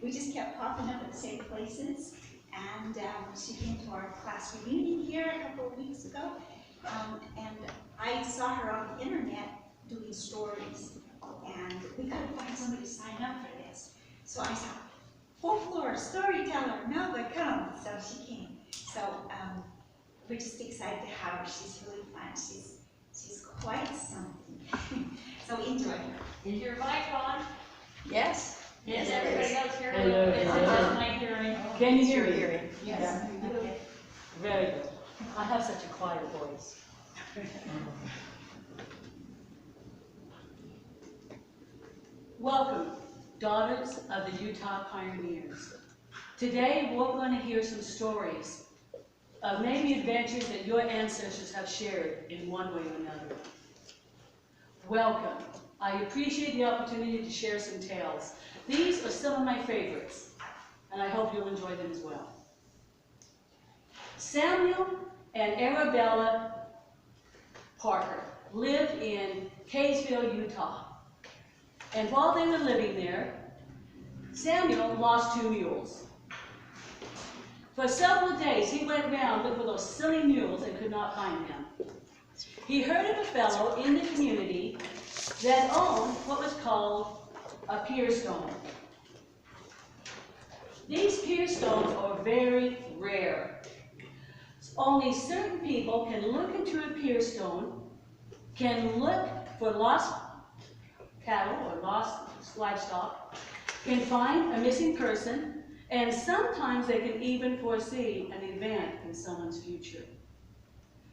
we just kept popping up at the same places. And she came to our class reunion here a couple of weeks ago. And I saw her on the internet doing stories. And we got to find somebody to sign up for this. So I said, folklore, storyteller, Melba, come. So she came. So we're just excited to have her. She's really fun. She's quite something. So enjoy her. Is your mic on? Yes. Is everybody else hearing? Hello. Is it just my hearing? Can you hear me? Yes. Okay. Very good. I have such a quiet voice. Welcome, daughters of the Utah Pioneers. Today we're going to hear some stories of maybe adventures that your ancestors have shared in one way or another. Welcome. I appreciate the opportunity to share some tales. These are some of my favorites, and I hope you'll enjoy them as well. Samuel and Arabella Parker lived in Kaysville, Utah. And while they were living there, Samuel lost 2 mules. For several days, he went around looking for those silly mules and could not find them. He heard of a fellow in the community that owned what was called a pier stone. These pier stones are very rare. Only certain people can look into a pier stone, can look for lost cattle or lost livestock, can find a missing person, and sometimes they can even foresee an event in someone's future.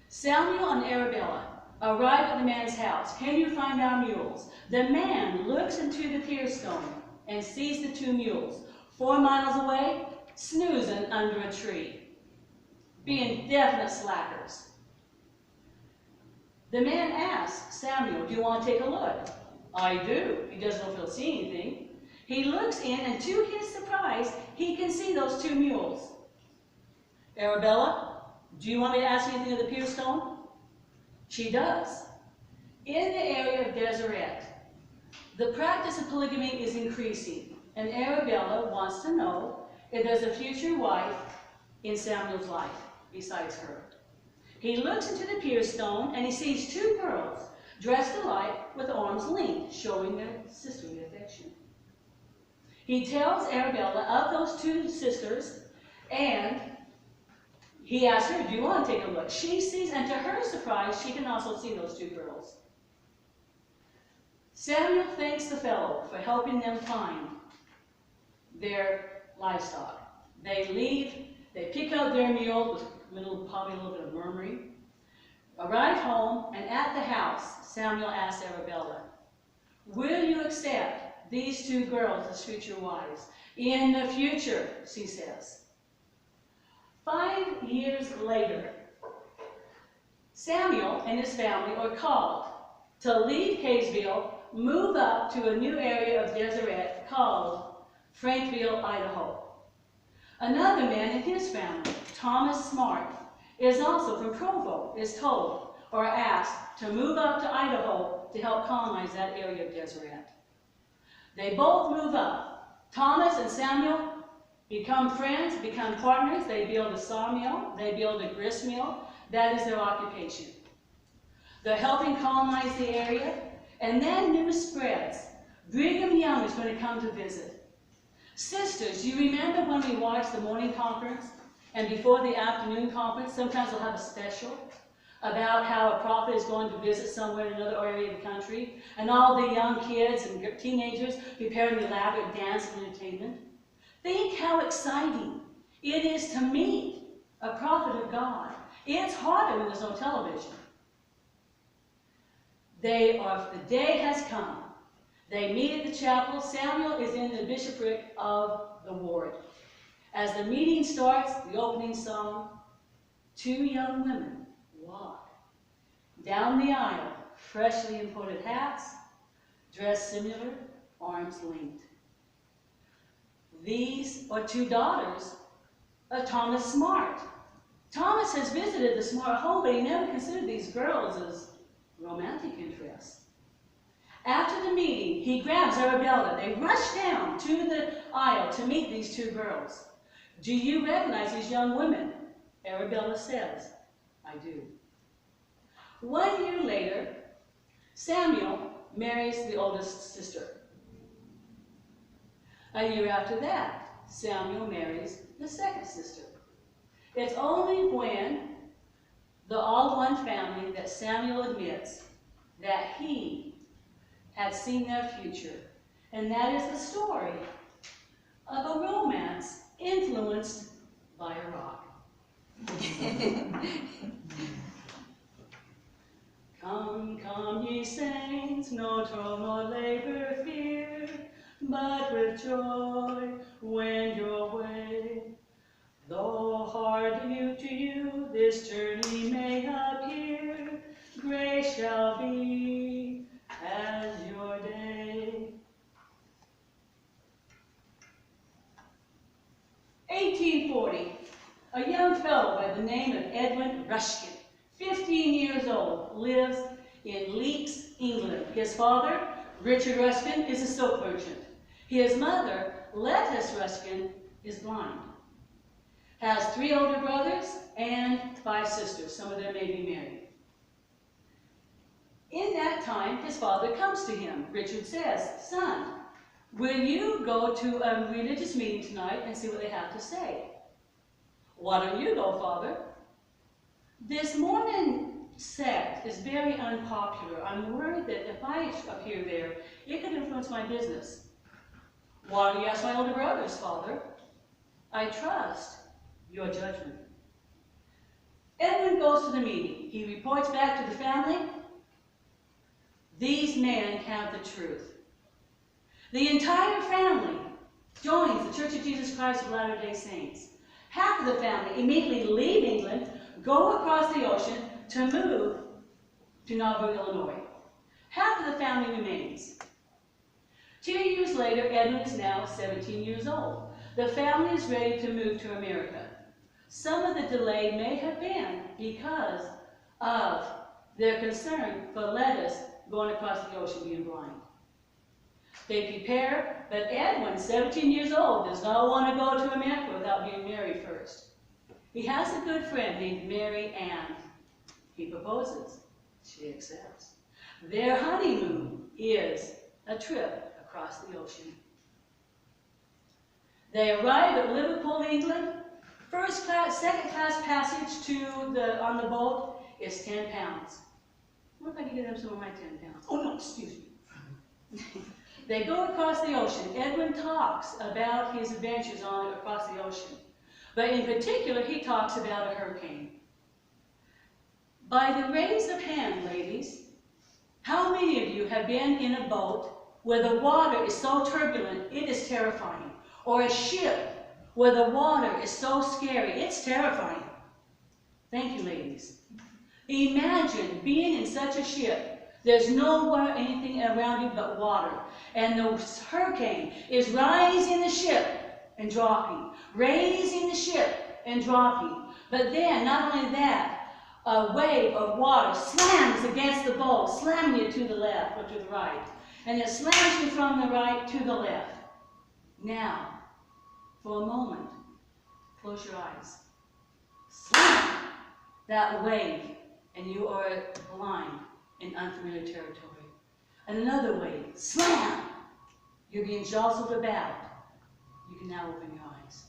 Samuel and Arabella arrive at the man's house. Can you find our mules? The man looks into the pier stone and sees the 2 mules, 4 miles away, snoozing under a tree, being definite slackers. The man asks Samuel, do you want to take a look? I do. He doesn't know if he'll see anything. He looks in, and to his surprise, he can see those 2 mules. Arabella, do you want me to ask anything of the pier stone? She does. In the area of Deseret, the practice of polygamy is increasing, and Arabella wants to know if there's a future wife in Samuel's life besides her. He looks into the pier stone, and he sees 2 girls dressed alike with arms linked, showing their sisterly affection. He tells Arabella of those 2 sisters, and he asks her, do you want to take a look? She sees, and to her surprise, she can also see those 2 girls. Samuel thanks the fellow for helping them find their livestock. They leave, they pick up their mule with probably a little bit of murmuring, arrive home, and at the house, Samuel asks Arabella, will you accept these 2 girls as future wives? In the future, she says. 5 years later, Samuel and his family are called to leave Kaysville, move up to a new area of Deseret called Frankville, Idaho. Another man in his family, Thomas Smart, is also from Provo, is told or asked to move up to Idaho to help colonize that area of Deseret. They both move up. Thomas and Samuel become friends, become partners. They build a sawmill, they build a grist mill. That is their occupation. They're helping colonize the area, and then news spreads. Brigham Young is going to come to visit. Sisters, you remember when we watched the morning conference, and before the afternoon conference, sometimes they'll have a special about how a prophet is going to visit somewhere in another area of the country, and all the young kids and teenagers preparing the elaborate dance and entertainment. Think how exciting it is to meet a prophet of God. It's harder when there's no television. The day has come. They meet at the chapel. Samuel is in the bishopric of the ward. As the meeting starts, the opening song, 2 young women walk down the aisle, freshly imported hats, dressed similar, arms linked. These are 2 daughters of Thomas Smart. Thomas has visited the Smart home, but he never considered these girls as romantic interests. After the meeting, he grabs Arabella. They rush down to the aisle to meet these two girls. Do you recognize these young women? Arabella says, I do. 1 year later, Samuel marries the oldest sister. A year after that, Samuel marries the second sister. It's only when the all-one family that Samuel admits that he had seen their future. And that is the story of a romance influenced by a rock. Come, come, ye saints, no toil nor labor fear, but with joy wend your way. Though hard to you this journey may appear, grace shall be as your day. 1840, a young fellow by the name of Edwin Ruskin, 15 years old, lives in Leeks, England. His father, Richard Ruskin, is a silk merchant. His mother, Lettice Ruskin, is blind. Has 3 older brothers and 5 sisters. Some of them may be married. In that time, his father comes to him. Richard says, son, will you go to a religious meeting tonight and see what they have to say? Why don't you go, Father? This Mormon sect is very unpopular. I'm worried that if I appear there, it could influence my business. Why don't you ask my older brothers, Father? I trust your judgment. Edwin goes to the meeting. He reports back to the family. These men have the truth. The entire family joins the Church of Jesus Christ of Latter-day Saints. Half of the family immediately leave England, go across the ocean to move to Nauvoo, Illinois. Half of the family remains. 2 years later, Edwin is now 17 years old. The family is ready to move to America. Some of the delay may have been because of their concern for Lettice going across the ocean being blind. They prepare, but Edwin, 17 years old, does not want to go to America without being married first. He has a good friend named Mary Ann. He proposes. She accepts. Their honeymoon is a trip across the ocean. They arrive at Liverpool, England. First class, second class passage on the boat is 10 pounds. What if I can get them some of my 10 pounds? Oh no, excuse me. They go across the ocean. Edwin talks about his adventures across the ocean. But in particular, he talks about a hurricane. By the raise of hand, ladies, how many of you have been in a boat where the water is so turbulent, it is terrifying? Or a ship where the water is so scary, it's terrifying. Thank you, ladies. Imagine being in such a ship. There's nowhere, anything around you but water. And the hurricane is rising the ship and dropping, raising the ship and dropping. But then, not only that, a wave of water slams against the boat, slamming you to the left or to the right. And it slams you from the right to the left. Now, for a moment, close your eyes. Slam that wave, and you are blind in unfamiliar territory. And another wave, slam! You're being jostled about. You can now open your eyes.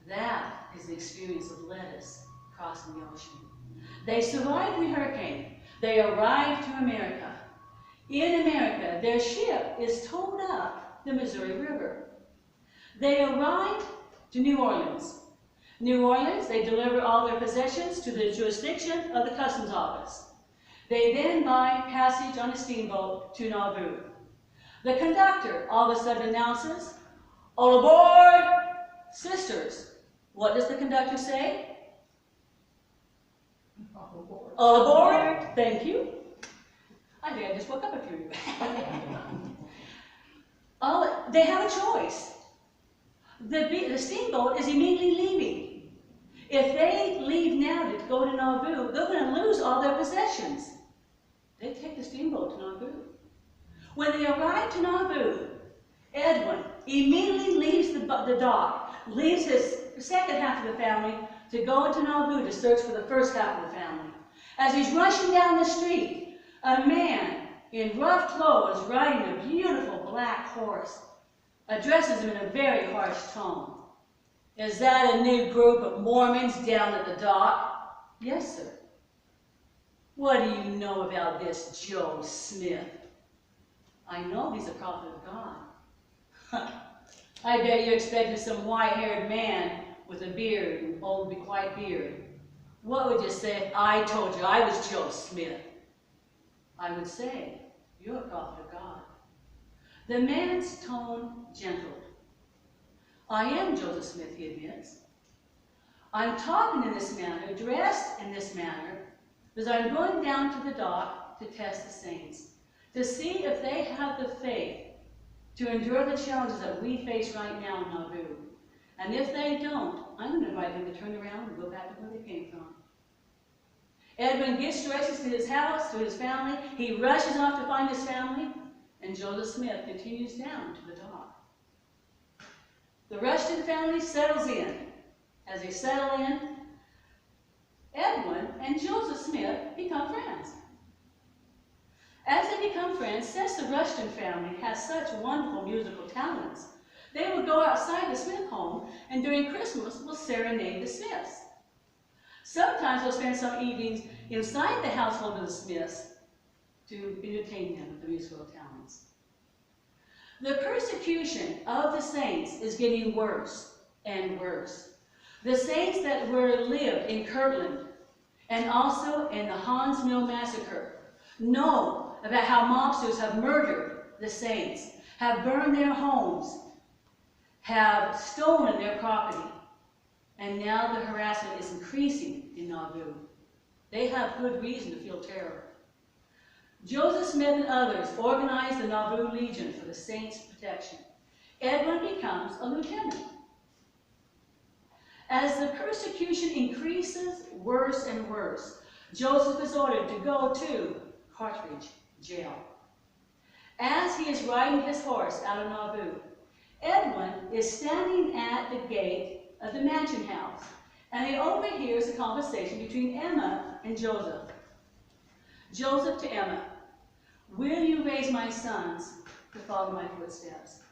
That is the experience of Lettice crossing the ocean. They survived the hurricane. They arrived to America. In America, their ship is towed up the Missouri River. They arrived to New Orleans. New Orleans, they deliver all their possessions to the jurisdiction of the Customs Office. They then buy passage on a steamboat to Nauvoo. The conductor all of a sudden announces, "All aboard, sisters." What does the conductor say? All aboard. All aboard. Thank you. I think I just woke up a few. They have a choice. The steamboat is immediately leaving. If they leave now to go to Nauvoo, they're going to lose all their possessions. They take the steamboat to Nauvoo. When they arrive to Nauvoo, Edwin immediately leaves the dock, leaves his second half of the family to go into Nauvoo to search for the first half of the family. As he's rushing down the street, a man in rough clothes riding a beautiful black horse addresses him in a very harsh tone. "Is that a new group of Mormons down at the dock?" "Yes, sir." "What do you know about this Joe Smith?" "I know he's a prophet of God." "I bet you expected some white-haired man with a beard, an old, white beard. What would you say if I told you I was Joe Smith?" "I would say, you're a prophet of God." The man's tone gentled. "I am Joseph Smith," he admits. "I'm talking in this manner, dressed in this manner, because I'm going down to the dock to test the saints, to see if they have the faith to endure the challenges that we face right now in Nauvoo. And if they don't, I'm going to invite them to turn around and go back to where they came from." Edwin gets directions to his house, to his family. He rushes off to find his family, and Joseph Smith continues down to the dock. The rest of the family settles in. As they settle in, Edwin and Joseph Smith become friends. As they become friends, since the Rushton family has such wonderful musical talents, they will go outside the Smith home and during Christmas will serenade the Smiths. Sometimes they'll spend some evenings inside the household of the Smiths to entertain them with the musical talents. The persecution of the saints is getting worse and worse. The saints that were lived in Kirtland and also in the Hans Mill massacre know about how mobsters have murdered the saints, have burned their homes, have stolen their property, and now the harassment is increasing in Nauvoo. They have good reason to feel terror. Joseph Smith and others organized the Nauvoo Legion for the saints' protection. Edwin becomes a lieutenant. As the persecution increases worse and worse, Joseph is ordered to go to Cartridge jail. As he is riding his horse out of Nauvoo, Edwin is standing at the gate of the mansion house, and he overhears a conversation between Emma and Joseph. Joseph to Emma, "Will you raise my sons to follow my footsteps?"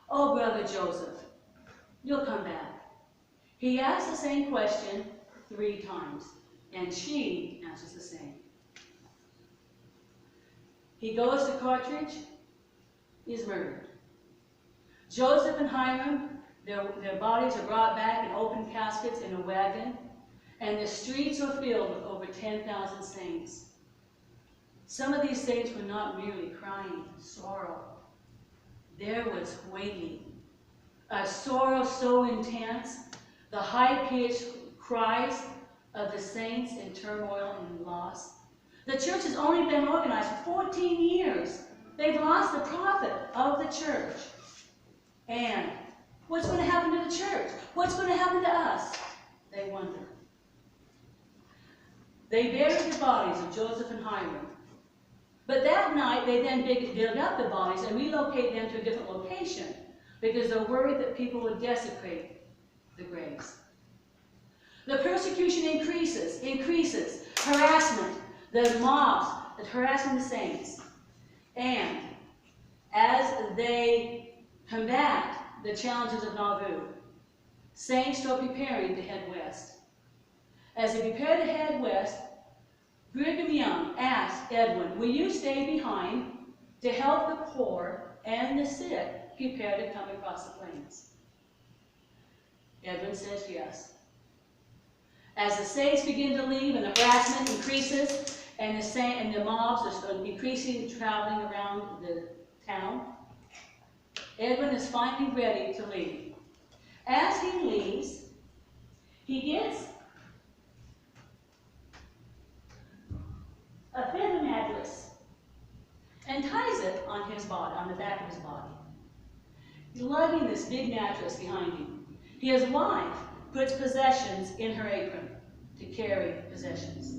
"Oh, brother Joseph, you'll come back." He asks the same question 3 times, and she answers the same. He goes to Cartridge, he is murdered. Joseph and Hiram, their bodies are brought back in open caskets in a wagon, and the streets are filled with over 10,000 saints. Some of these saints were not merely crying sorrow. There was wailing, a sorrow so intense, the high-pitched cries of the saints in turmoil and loss. The church has only been organized for 14 years. They've lost the prophet of the church. And what's going to happen to the church? What's going to happen to us? They wonder. They buried the bodies of Joseph and Hiram. But that night, they then dig up the bodies and relocate them to a different location because they're worried that people would desecrate the graves. The persecution increases, harassment, the mobs that harassing the saints. And as they combat the challenges of Nauvoo, saints start preparing to head west. As they prepare to head west, Brigham Young asked Edwin, "Will you stay behind to help the poor and the sick prepare to come across the plains?" Edwin says yes. As the saints begin to leave and the harassment increases and the mobs are increasing, traveling around the town, Edwin is finally ready to leave. As he leaves, he gets a feather mattress and ties it on his body, on the back of his body. He's lugging this big mattress behind him. His wife puts possessions in her apron to carry possessions.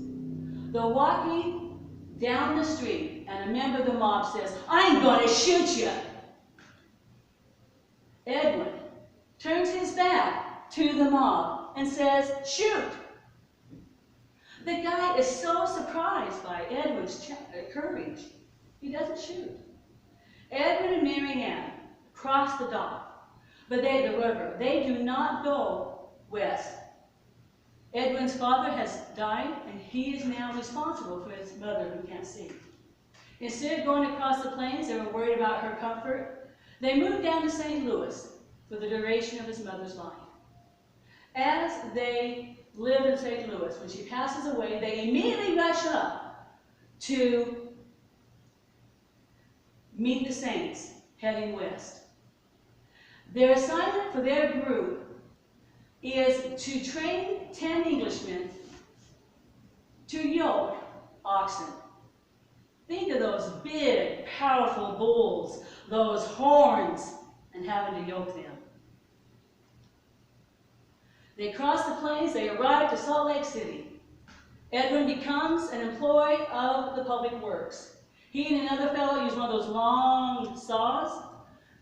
They're walking down the street, and a member of the mob says, "I'm going to shoot you." Edwin turns his back to the mob and says, "Shoot." The guy is so surprised by Edwin's courage, he doesn't shoot. Edwin and Mary Ann cross the dock, but the river. They do not go west. Edwin's father has died, and he is now responsible for his mother who can't see. Instead of going across the plains, they were worried about her comfort. They moved down to St. Louis for the duration of his mother's life. As they live in St. Louis, when she passes away, they immediately rush up to meet the saints heading west. Their assignment for their group is to train 10 Englishmen to yoke oxen. Think of those big, powerful bulls, those horns, and having to yoke them. They cross the plains, they arrive to Salt Lake City. Edwin becomes an employee of the public works. He and another fellow use one of those long saws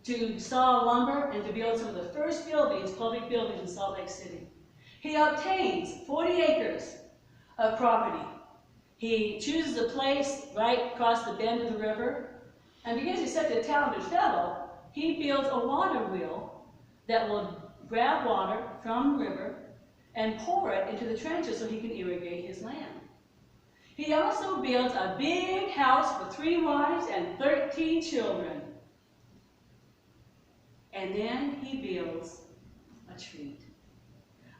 to saw lumber and to build some of the first buildings, public buildings in Salt Lake City. He obtains 40 acres of property. He chooses a place right across the bend of the river, and because he's such a talented fellow, he builds a water wheel that will grab water from the river and pour it into the trenches so he can irrigate his land. He also builds a big house for 3 wives and 13 children. And then he builds a tree.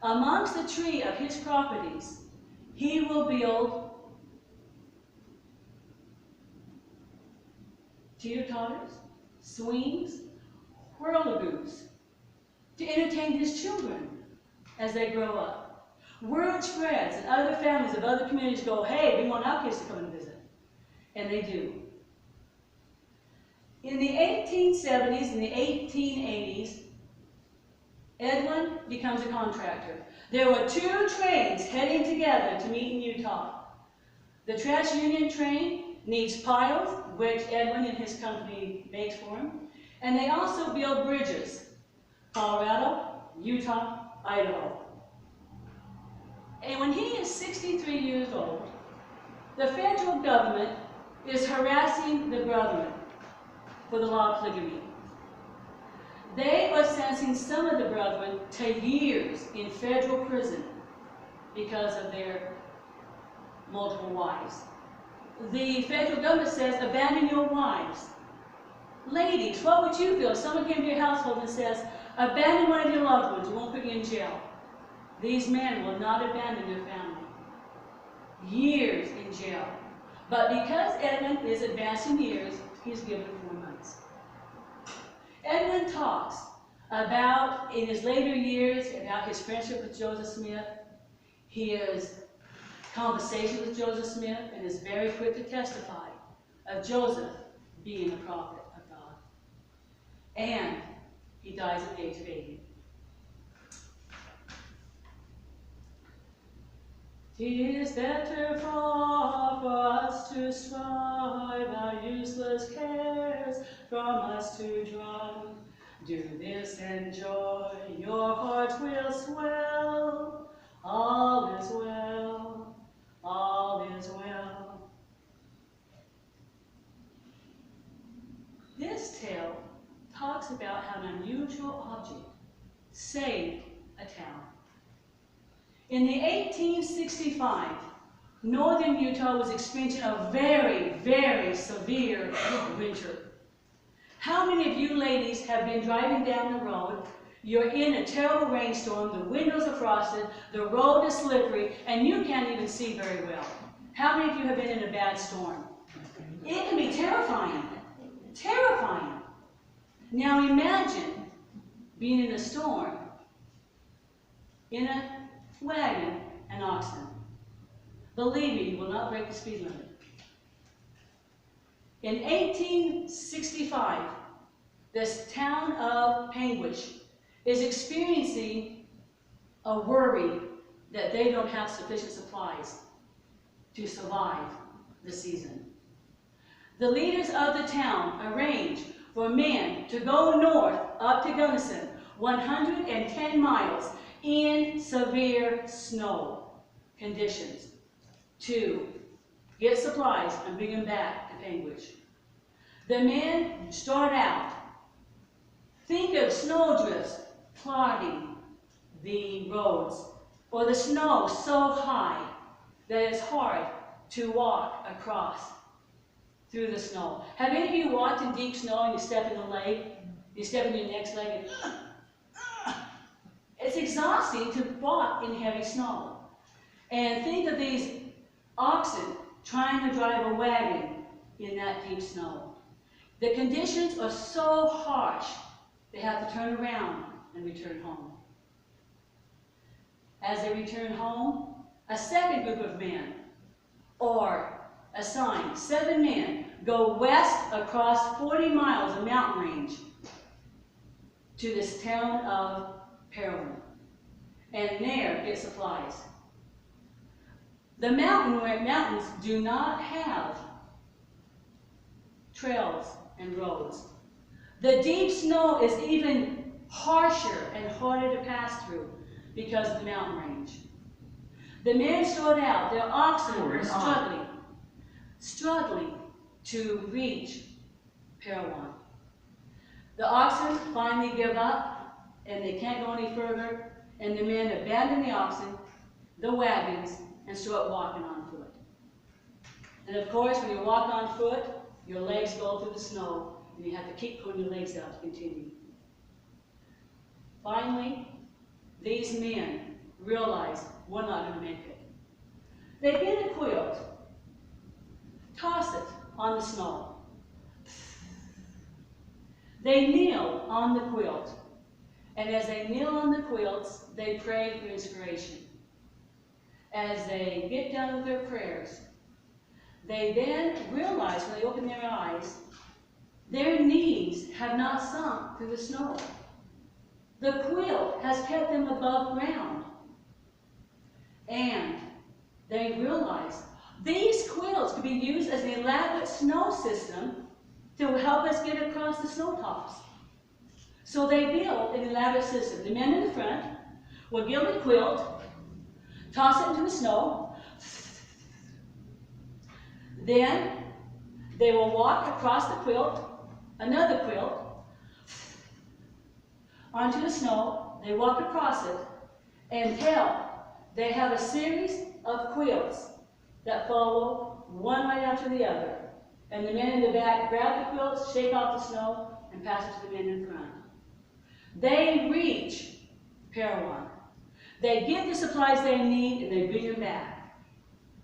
Amongst the tree of his properties, he will build teeter-totters, swings, whirligies to entertain his children as they grow up. Word spreads, and other families of other communities go, "Hey, we want our kids to come and visit." And they do. In the 1870s and the 1880s, Edwin becomes a contractor. There were 2 trains heading together to meet in Utah. The TransUnion train needs piles, which Edwin and his company makes for him, and they also build bridges. Colorado, Utah, Idaho. And when he is 63 years old, the federal government is harassing the brethren for the law of polygamy. They are sentencing some of the brethren to years in federal prison because of their multiple wives. The federal government says, abandon your wives. Ladies, what would you feel if someone came to your household and says, abandon one of your loved ones, we won't put you in jail? These men will not abandon their family. Years in jail. But because Edwin is advancing years, he's given 4 months. Edwin talks about, in his later years, about his friendship with Joseph Smith, his conversation with Joseph Smith, and is very quick to testify of Joseph being a prophet of God. And he dies at the age of 80. It is better for us to strive, our useless cares from us to drive. Do this and joy, your heart will swell. All is well, all is well. This tale talks about how an unusual object saved a town. In the 1865, northern Utah was experiencing a very, very severe winter. How many of you ladies have been driving down the road, you're in a terrible rainstorm, the windows are frosted, the road is slippery, and you can't even see very well? How many of you have been in a bad storm? It can be terrifying. Terrifying. Now imagine being in a storm, in a wagon and oxen. Believe me, you will not break the speed limit. In 1865, this town of Panguitch is experiencing a worry that they don't have sufficient supplies to survive the season. the leaders of the town arranged for men to go north up to Gunnison, 110 miles in severe snow conditions to get supplies and bring them back to Panguitch. The men start out. Think of snowdrifts clogging the roads, or the snow so high that it's hard to walk across through the snow. Have any of you walked in deep snow and you step in the leg? You step in your next leg and it's exhausting to walk in heavy snow. And think of these oxen trying to drive a wagon in that deep snow. The conditions are so harsh, they have to turn around and return home. As they return home, a second group of men, or assigned 7 men, go west across 40 miles of mountain range to this town of Parowan, and there get supplies. The mountains do not have trails and roads. The deep snow is even harsher and harder to pass through because of the mountain range. The men start out, their oxen are struggling to reach Parowan. The oxen finally give up and they can't go any further, and the men abandon the oxen, the wagons, and start walking on foot. And of course, when you walk on foot, your legs go through the snow, and you have to keep pulling your legs out to continue. Finally, these men realize we're not going to make it. They get a quilt, toss it on the snow. They kneel on the quilt, and as they kneel on the quilts, they pray for inspiration. As they get done with their prayers, they then realize when they open their eyes, their knees have not sunk through the snow. The quilt has kept them above ground. And they realize these quilts could be used as an elaborate snow system to help us get across the snow tops. So they built an elaborate system. The men in the front will build a quilt, toss it into the snow. Then they will walk across the quilt, another quilt, onto the snow. They walk across it until they have a series of quilts that follow one right after the other. And the men in the back grab the quilts, shake off the snow, and pass it to the men in front. They reach Parowan. They get the supplies they need, and they bring them back.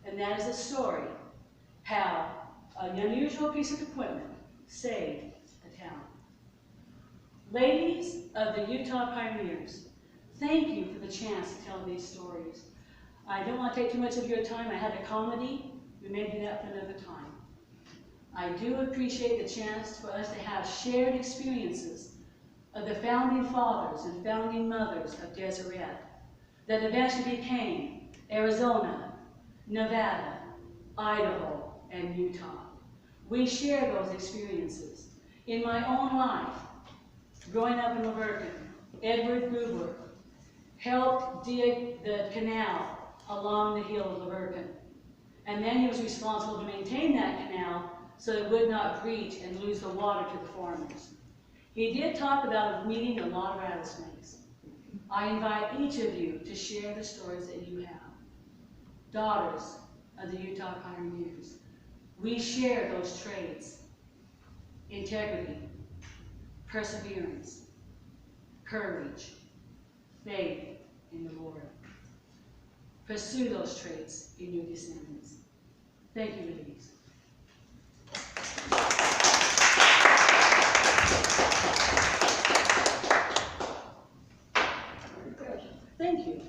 And that is the story how an unusual piece of equipment saved a town. Ladies of the Utah Pioneers, thank you for the chance to tell these stories. I don't want to take too much of your time. I had a comedy. We may do that for another time. I do appreciate the chance for us to have shared experiences of the founding fathers and founding mothers of Deseret that eventually became Arizona, Nevada, Idaho, and Utah. We share those experiences. In my own life, growing up in Laverton, Edward Gruber helped dig the canal along the hill of Laverton. And then he was responsible to maintain that canal so it would not breach and lose the water to the farmers. He did talk about meeting a lot of rattlesnakes. I invite each of you to share the stories that you have. Daughters of the Utah Pioneers, we share those traits: integrity, perseverance, courage, faith in the Lord. Pursue those traits in your descendants. Thank you, ladies. Thank you.